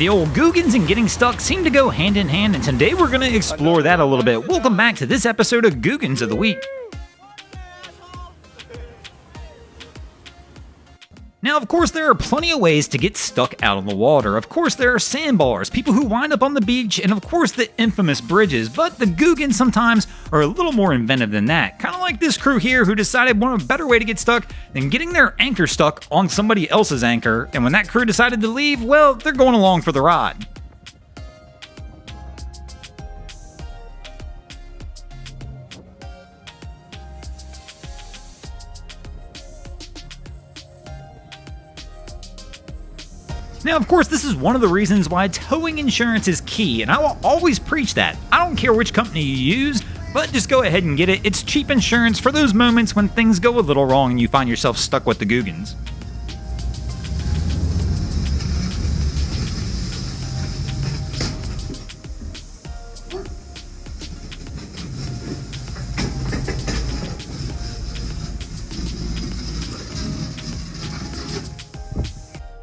The old Googans and getting stuck seem to go hand in hand, and today we're going to explore that a little bit. Welcome back to this episode of Googans of the Week. Now, of course, there are plenty of ways to get stuck out on the water. Of course, there are sandbars, people who wind up on the beach, and of course the infamous bridges, but the Googans sometimes are a little more inventive than that. Kind of like this crew here who decided one better way to get stuck than getting their anchor stuck on somebody else's anchor, and when that crew decided to leave, well, they're going along for the ride. Now, of course, this is one of the reasons why towing insurance is key, and I will always preach that. I don't care which company you use, but just go ahead and get it. It's cheap insurance for those moments when things go a little wrong and you find yourself stuck with the Googans.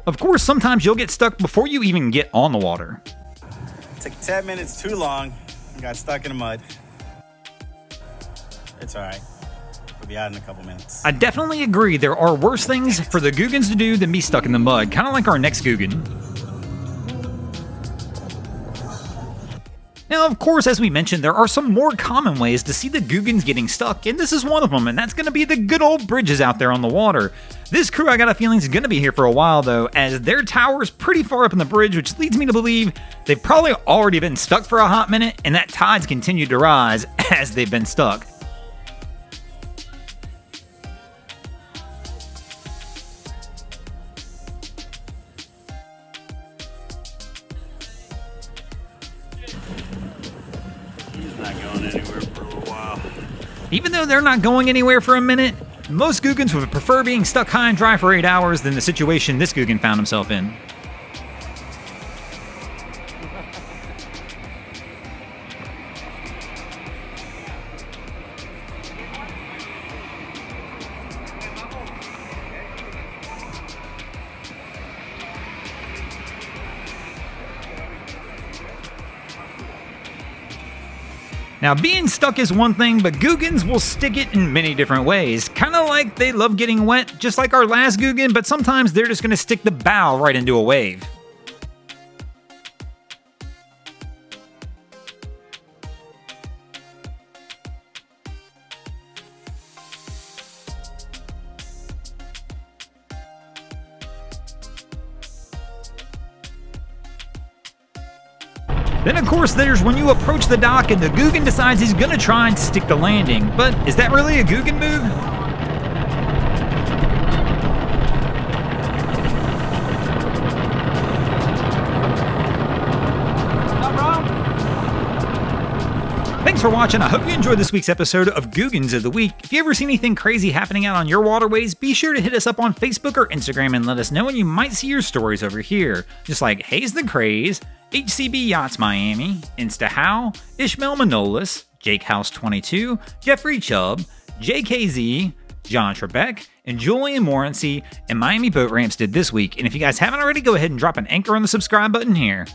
Of course, sometimes you'll get stuck before you even get on the water. It took 10 minutes too long and got stuck in the mud. It's all right. We'll be out in a couple minutes. I definitely agree there are worse things for the Googans to do than be stuck in the mud, kind of like our next Googan. Now, of course, as we mentioned, there are some more common ways to see the Googans getting stuck, and this is one of them, and that's going to be the good old bridges out there on the water. This crew, I got a feeling, is going to be here for a while, though, as their tower is pretty far up in the bridge, which leads me to believe they've probably already been stuck for a hot minute, and that tide's continued to rise as they've been stuck. Even though they're not going anywhere for a minute, most Googans would prefer being stuck high and dry for 8 hours than the situation this Googan found himself in. Now, being stuck is one thing, but Googans will stick it in many different ways. Kind of like they love getting wet, just like our last Googan, but sometimes they're just going to stick the bow right into a wave. Then, of course, there's when you approach the dock and the Googan decides he's gonna try and stick the landing. But is that really a Googan move? Thanks for watching. I hope you enjoyed this week's episode of Googans of the Week. If you ever see anything crazy happening out on your waterways, be sure to hit us up on Facebook or Instagram and let us know, and you might see your stories over here. Just like Hayes the Craze, HCB Yachts Miami, InstaHow, Ishmael Manolis, Jake House 22, Jeffrey Chubb, JKZ, John Trebek, and Julian Morency, and Miami Boat Ramps did this week. And if you guys haven't already, go ahead and drop an anchor on the subscribe button here.